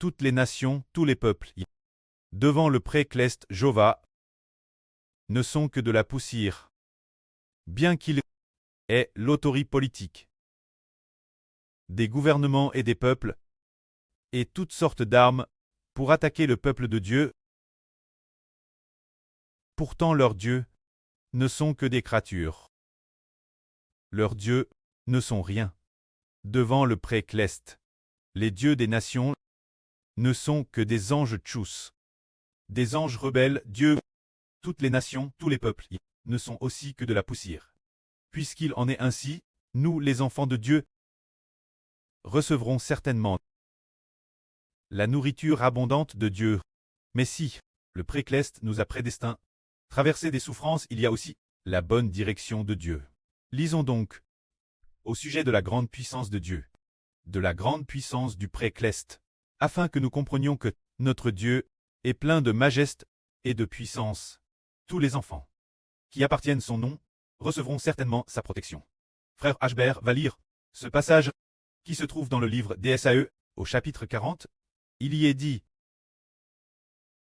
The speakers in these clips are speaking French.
toutes les nations, tous les peuples, devant le pré-cleste Jova, ne sont que de la poussière, bien qu'il ait l'autorité politique des gouvernements et des peuples, et toutes sortes d'armes, pour attaquer le peuple de Dieu. Pourtant leurs dieux ne sont que des créatures. Leurs dieux ne sont rien. Devant le pré-cleste, les dieux des nations ne sont que des anges tchous. Des anges rebelles, Dieu, toutes les nations, tous les peuples, ne sont aussi que de la poussière. Puisqu'il en est ainsi, nous, les enfants de Dieu, recevrons certainement la nourriture abondante de Dieu. Mais si le pré-cleste nous a prédestinés, traverser des souffrances, il y a aussi la bonne direction de Dieu. Lisons donc au sujet de la grande puissance de Dieu, de la grande puissance du pré-cleste, afin que nous comprenions que notre Dieu est plein de majesté et de puissance. Tous les enfants qui appartiennent son nom recevront certainement sa protection. Frère Hbert va lire ce passage qui se trouve dans le livre d'Ésaïe, au chapitre 40. Il y est dit: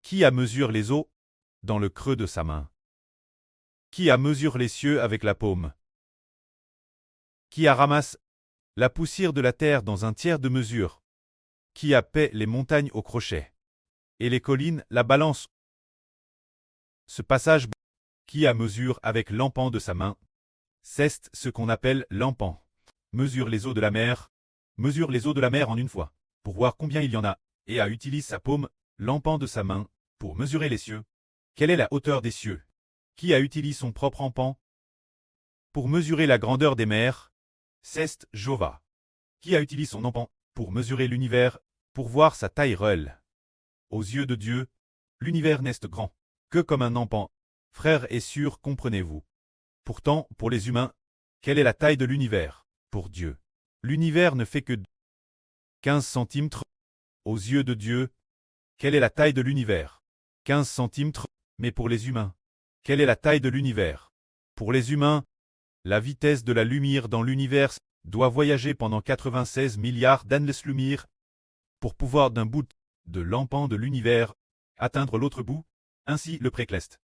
Qui a mesure les eaux dans le creux de sa main? Qui a mesure les cieux avec la paume? Qui a ramasse la poussière de la terre dans un tiers de mesure? Qui a paie les montagnes au crochet et les collines la balance? Ce passage, qui a mesure avec l'empan de sa main, c'est ce qu'on appelle l'empan. Mesure les eaux de la mer, mesure les eaux de la mer en une fois, pour voir combien il y en a, et a utilise sa paume, l'empan de sa main, pour mesurer les cieux. Quelle est la hauteur des cieux? Qui a utilisé son propre empan pour mesurer la grandeur des mers? C'est Jova. Qui a utilisé son empan pour mesurer l'univers, pour voir sa taille réelle? Aux yeux de Dieu, l'univers n'est grand que comme un empan. Frères et sœurs, comprenez-vous? Pourtant, pour les humains, quelle est la taille de l'univers? Pour Dieu, l'univers ne fait que 15 centimètres. Aux yeux de Dieu, quelle est la taille de l'univers? 15 centimètres. Mais pour les humains, quelle est la taille de l'univers? Pour les humains, la vitesse de la lumière dans l'univers doit voyager pendant 96 milliards d'années-lumière pour pouvoir d'un bout de l'empan de l'univers atteindre l'autre bout. Ainsi le pré-cleste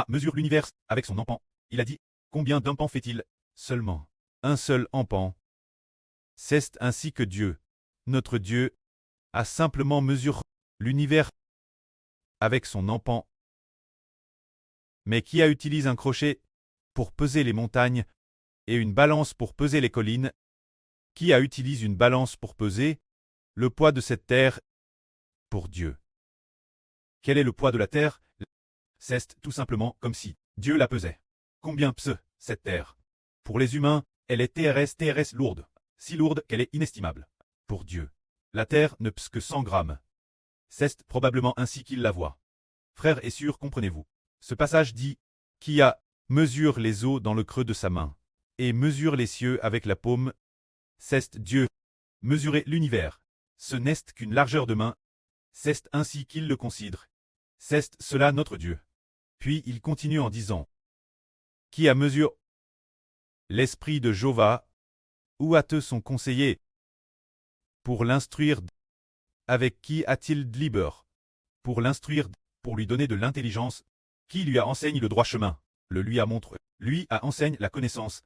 mesure l'univers avec son empan. Il a dit: combien d'empans fait-il? Seulement un seul empan. C'est ainsi que Dieu, notre Dieu, a simplement mesuré l'univers avec son empan. Mais qui a utilisé un crochet pour peser les montagnes et une balance pour peser les collines? Qui a utilisé une balance pour peser le poids de cette terre? Pour Dieu. Quel est le poids de la terre? C'est tout simplement comme si Dieu la pesait. Combien pèse cette terre? Pour les humains, elle est TRS lourde, si lourde qu'elle est inestimable. Pour Dieu, la terre ne pèse que 100 grammes. C'est probablement ainsi qu'il la voit. Frères et sœurs, comprenez-vous? Ce passage dit: Qui a mesure les eaux dans le creux de sa main, et mesure les cieux avec la paume? C'est Dieu. Mesurer l'univers, ce n'est qu'une largeur de main. C'est ainsi qu'il le considère. C'est cela notre Dieu. Puis il continue en disant: Qui a mesuré l'esprit de Jova? Où a-t-il son conseiller pour l'instruire? Avec qui a-t-il de libre pour l'instruire, pour lui donner de l'intelligence? Qui lui a enseigné le droit chemin? Le lui a montré, lui a enseigné la connaissance,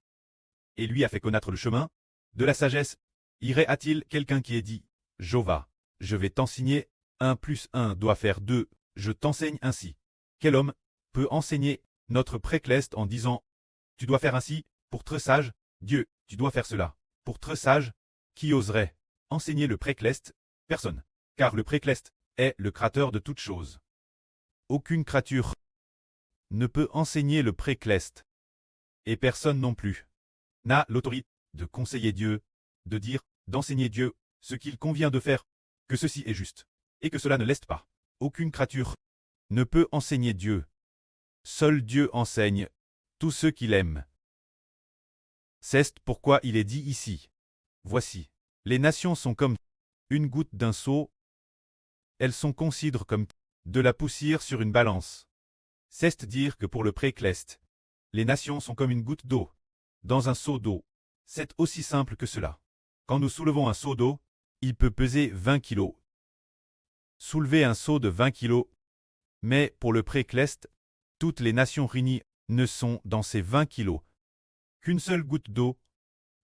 et lui a fait connaître le chemin de la sagesse. Irait-il quelqu'un qui ait dit: Jova, je vais t'enseigner, 1 + 1 doit faire 2, je t'enseigne ainsi? Quel homme peut enseigner notre pré-cleste en disant: Tu dois faire ainsi, pour très sage? Dieu, tu dois faire cela, pour très sage? Qui oserait enseigner le pré-cleste? Personne. Car le pré-cleste est le créateur de toutes choses. Aucune créature ne peut enseigner le pré-cleste. Et personne non plus n'a l'autorité de conseiller Dieu, de dire, d'enseigner Dieu, ce qu'il convient de faire, que ceci est juste, et que cela ne l'est pas. Aucune créature ne peut enseigner Dieu. Seul Dieu enseigne tous ceux qu'il aime. C'est pourquoi il est dit ici: Voici, les nations sont comme une goutte d'un seau, elles sont considérées comme de la poussière sur une balance. C'est dire que pour le pré-cleste, les nations sont comme une goutte d'eau dans un seau d'eau. C'est aussi simple que cela. Quand nous soulevons un seau d'eau, il peut peser 20 kilos. soulever un seau de 20 kilos, mais pour le pré-Cleste, toutes les nations réunies ne sont dans ces 20 kilos qu'une seule goutte d'eau.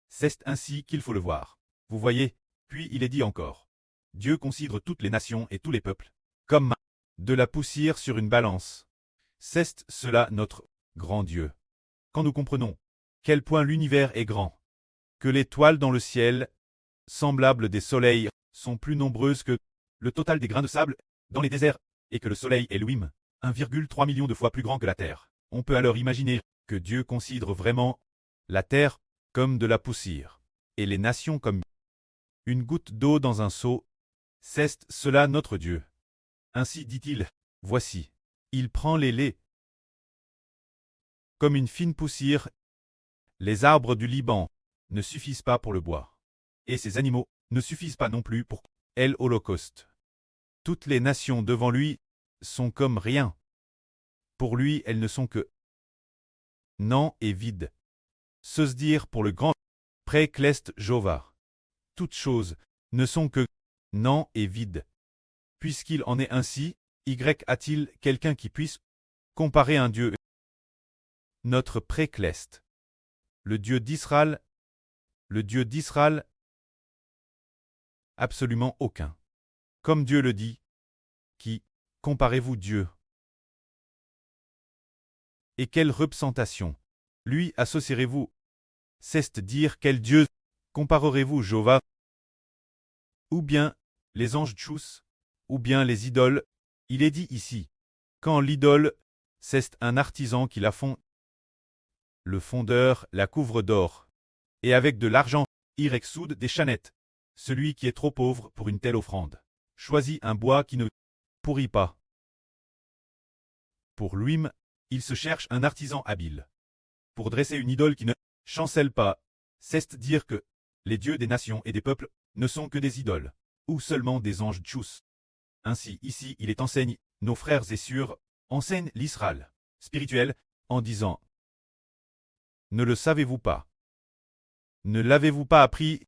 C'est ainsi qu'il faut le voir. Vous voyez, puis il est dit encore. Dieu considère toutes les nations et tous les peuples comme de la poussière sur une balance. C'est cela notre grand Dieu. Quand nous comprenons quel point l'univers est grand, que les étoiles dans le ciel, semblables des soleils, sont plus nombreuses que le total des grains de sable dans les déserts, et que le soleil est Elohim, 1,3 million de fois plus grand que la terre, on peut alors imaginer que Dieu considère vraiment la terre comme de la poussière, et les nations comme une goutte d'eau dans un seau. C'est cela notre Dieu. Ainsi dit-il, voici, il prend les laits comme une fine poussière. Les arbres du Liban ne suffisent pas pour le bois, et ces animaux ne suffisent pas non plus pour l'Holocauste. Toutes les nations devant lui sont comme rien. Pour lui, elles ne sont que non et vide. Se dire pour le grand pré-Cleste Jova. Toutes choses ne sont que non et vide. Puisqu'il en est ainsi, y a-t-il quelqu'un qui puisse comparer un Dieu, notre pré-Cleste, le Dieu d'Israël, absolument aucun. Comme Dieu le dit, qui comparez-vous Dieu? Et quelle représentation lui associerez-vous? C'est dire quel Dieu comparerez-vous Jova? Ou bien les anges tchous, ou bien les idoles? Il est dit ici, quand l'idole, c'est un artisan qui la fond, le fondeur la couvre d'or, et avec de l'argent, il exsoude des chanettes. Celui qui est trop pauvre pour une telle offrande choisit un bois qui ne pourrit pas. Pour lui-même, il se cherche un artisan habile. Pour dresser une idole qui ne chancelle pas, c'est dire que les dieux des nations et des peuples ne sont que des idoles, ou seulement des anges tchous. Ainsi, ici, il est enseigne, nos frères et sœurs, enseignent l'Israël spirituel, en disant: ne le savez-vous pas? Ne l'avez-vous pas appris?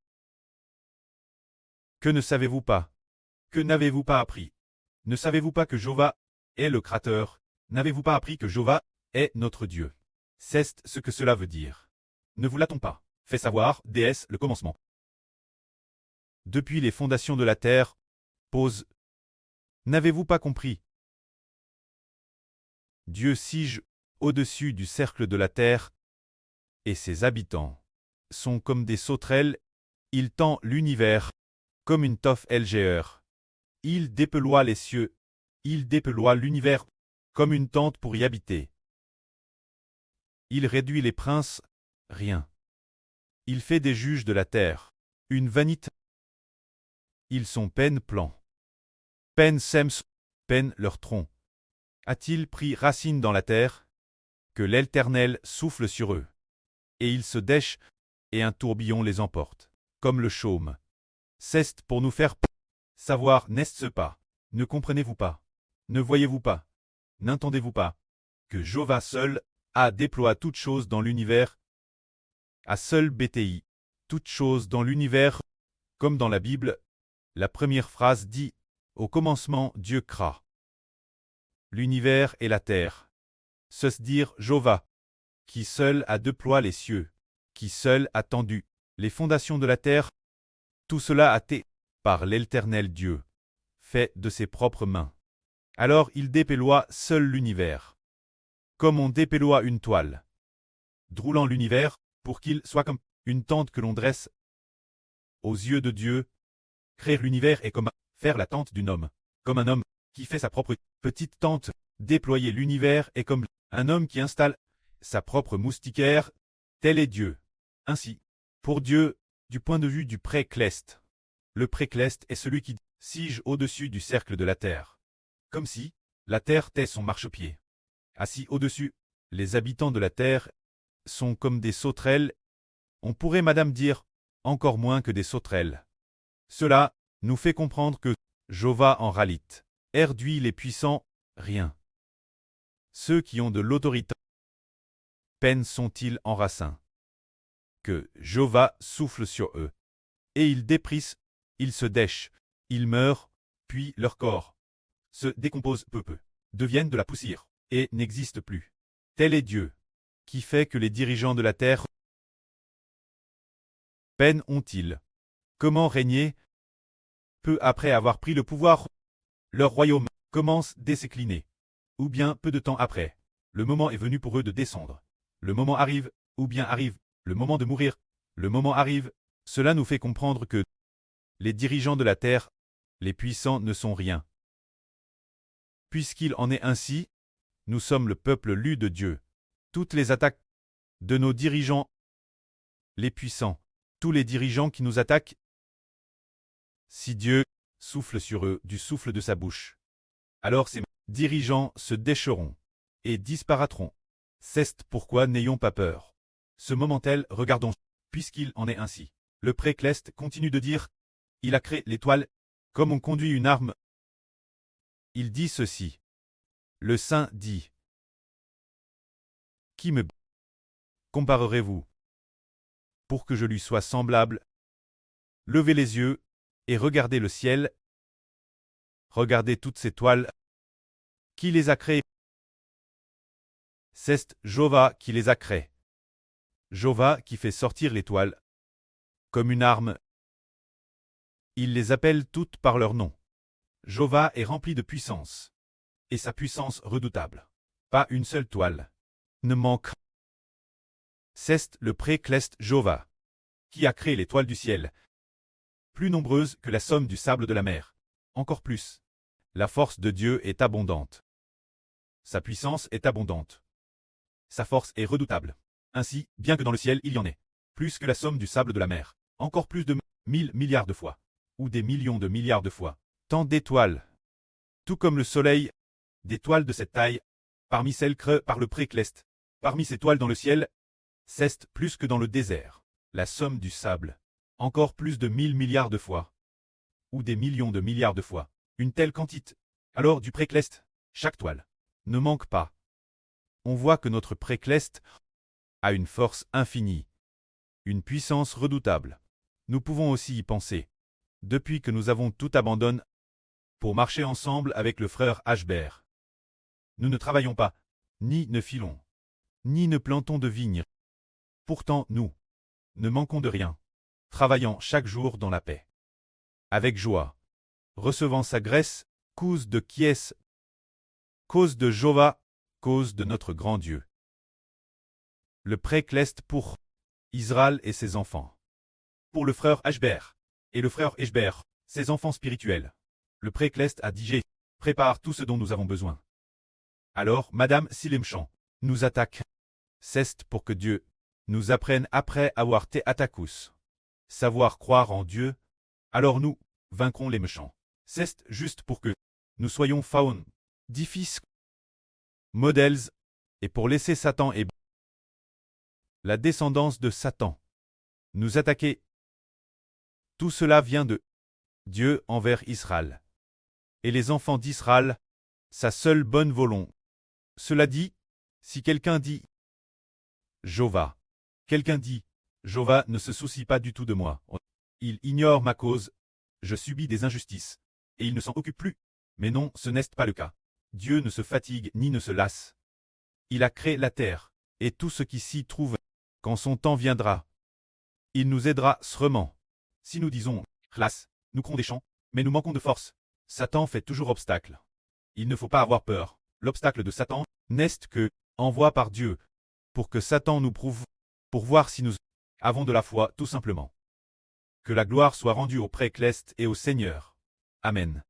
Que ne savez-vous pas? Que n'avez-vous pas appris? Ne savez-vous pas que Jova est le Créateur? N'avez-vous pas appris que Jova est notre Dieu? C'est ce que cela veut dire. Ne vous l'a-t-on pas fait savoir, déesse, le commencement? Depuis les fondations de la terre, pose. N'avez-vous pas compris? Dieu sige au-dessus du cercle de la terre, et ses habitants sont comme des sauterelles. Il tend l'univers comme une toffe lgr. Il déploie les cieux, il déploie l'univers comme une tente pour y habiter. Il réduit les princes, rien. Il fait des juges de la terre une vanité. Ils sont peine plans. Peine sems, peine leur tronc. A-t-il pris racine dans la terre? Que l'Éternel souffle sur eux. Et ils se dèchent, et un tourbillon les emporte, comme le chaume. C'est pour nous faire savoir, n'est-ce pas? Ne comprenez-vous pas? Ne voyez-vous pas? N'entendez-vous pas? Que Jova seul a déploie toutes choses dans l'univers. À seul BTI, toutes choses dans l'univers, comme dans la Bible, la première phrase dit: au commencement Dieu créa l'univers et la terre. Se dire Jova, qui seul a déploie les cieux, qui seul a tendu les fondations de la terre. Tout cela a été, par l'Éternel Dieu, fait de ses propres mains. Alors il déploie seul l'univers, comme on déploie une toile, droulant l'univers, pour qu'il soit comme une tente que l'on dresse. Aux yeux de Dieu, créer l'univers est comme faire la tente d'un homme, comme un homme qui fait sa propre petite tente. Déployer l'univers est comme un homme qui installe sa propre moustiquaire. Tel est Dieu. Ainsi, pour Dieu, du point de vue du pré-Cleste, le pré-Cleste est celui qui sige au-dessus du cercle de la terre, comme si la terre était son marchepied. Assis au-dessus, les habitants de la terre sont comme des sauterelles. On pourrait madame dire, encore moins que des sauterelles. Cela nous fait comprendre que Jova en ralite, réduit les puissants, rien. Ceux qui ont de l'autorité, peine sont-ils en racin. Que Jova souffle sur eux. Et ils déprissent, ils se dèchent, ils meurent, puis leur corps se décompose peu à peu, deviennent de la poussière, et n'existent plus. Tel est Dieu, qui fait que les dirigeants de la terre peine ont-ils. Comment régner? Peu après avoir pris le pouvoir, leur royaume commence à décliner. Ou bien peu de temps après, le moment est venu pour eux de descendre. Le moment arrive, ou bien arrive, le moment de mourir. Le moment arrive, cela nous fait comprendre que les dirigeants de la terre, les puissants ne sont rien. Puisqu'il en est ainsi, nous sommes le peuple lu de Dieu. Toutes les attaques de nos dirigeants, les puissants, tous les dirigeants qui nous attaquent, si Dieu souffle sur eux du souffle de sa bouche, alors ces dirigeants se décheront et disparaîtront. C'est pourquoi n'ayons pas peur. Ce moment-tel, regardons, puisqu'il en est ainsi. Le Précleste continue de dire, il a créé l'étoile, comme on conduit une arme. Il dit ceci. Le Saint dit, qui me comparerez-vous pour que je lui sois semblable? Levez les yeux et regardez le ciel. Regardez toutes ces toiles. Qui les a créées? C'est Jéhovah qui les a créées. Jéhovah qui fait sortir l'étoile comme une arme. Il les appelle toutes par leur nom. Jéhovah est rempli de puissance, et sa puissance redoutable. Pas une seule toile ne manque. C'est le Précleste Jéhovah, qui a créé l'étoile du ciel, plus nombreuse que la somme du sable de la mer. Encore plus. La force de Dieu est abondante. Sa puissance est abondante. Sa force est redoutable. Ainsi, bien que dans le ciel il y en ait plus que la somme du sable de la mer, encore plus de 1000 milliards de fois, ou des millions de milliards de fois, tant d'étoiles. Tout comme le soleil, d'étoiles de cette taille, parmi celles créées par le Précleste, parmi ces toiles dans le ciel, c'est plus que dans le désert, la somme du sable, encore plus de 1000 milliards de fois, ou des millions de milliards de fois, une telle quantité. Alors du Précleste, chaque toile ne manque pas. On voit que notre Précleste a une force infinie, une puissance redoutable. Nous pouvons aussi y penser, depuis que nous avons tout abandonné pour marcher ensemble avec le frère Ashbert. Nous ne travaillons pas, ni ne filons, ni ne plantons de vignes. Pourtant nous ne manquons de rien, travaillant chaque jour dans la paix, avec joie, recevant sa graisse, cause de qui est-ce? Cause de Jéhovah, cause de notre grand Dieu. Le Précleste pour Israël et ses enfants. Pour le frère Ashbert et le frère Ashbert, ses enfants spirituels. Le Précleste a dit, prépare tout ce dont nous avons besoin. Alors, Madame Silemchan nous attaque. C'est pour que Dieu nous apprenne après avoir été attaqués. Savoir croire en Dieu, alors nous vaincrons les méchants. C'est juste pour que nous soyons faun, difficiles, modèles, et pour laisser Satan et la descendance de Satan nous attaquer. Tout cela vient de Dieu envers Israël. Et les enfants d'Israël, sa seule bonne volonté. Cela dit, si quelqu'un dit Jéhovah, quelqu'un dit Jéhovah ne se soucie pas du tout de moi. Il ignore ma cause, je subis des injustices, et il ne s'en occupe plus. Mais non, ce n'est pas le cas. Dieu ne se fatigue ni ne se lasse. Il a créé la terre, et tout ce qui s'y trouve. Quand son temps viendra, il nous aidera sûrement. Si nous disons classe, nous crons des champs, mais nous manquons de force. Satan fait toujours obstacle. Il ne faut pas avoir peur. L'obstacle de Satan n'est que envoi par Dieu, pour que Satan nous prouve, pour voir si nous avons de la foi, tout simplement. Que la gloire soit rendue au Précleste et au Seigneur. Amen.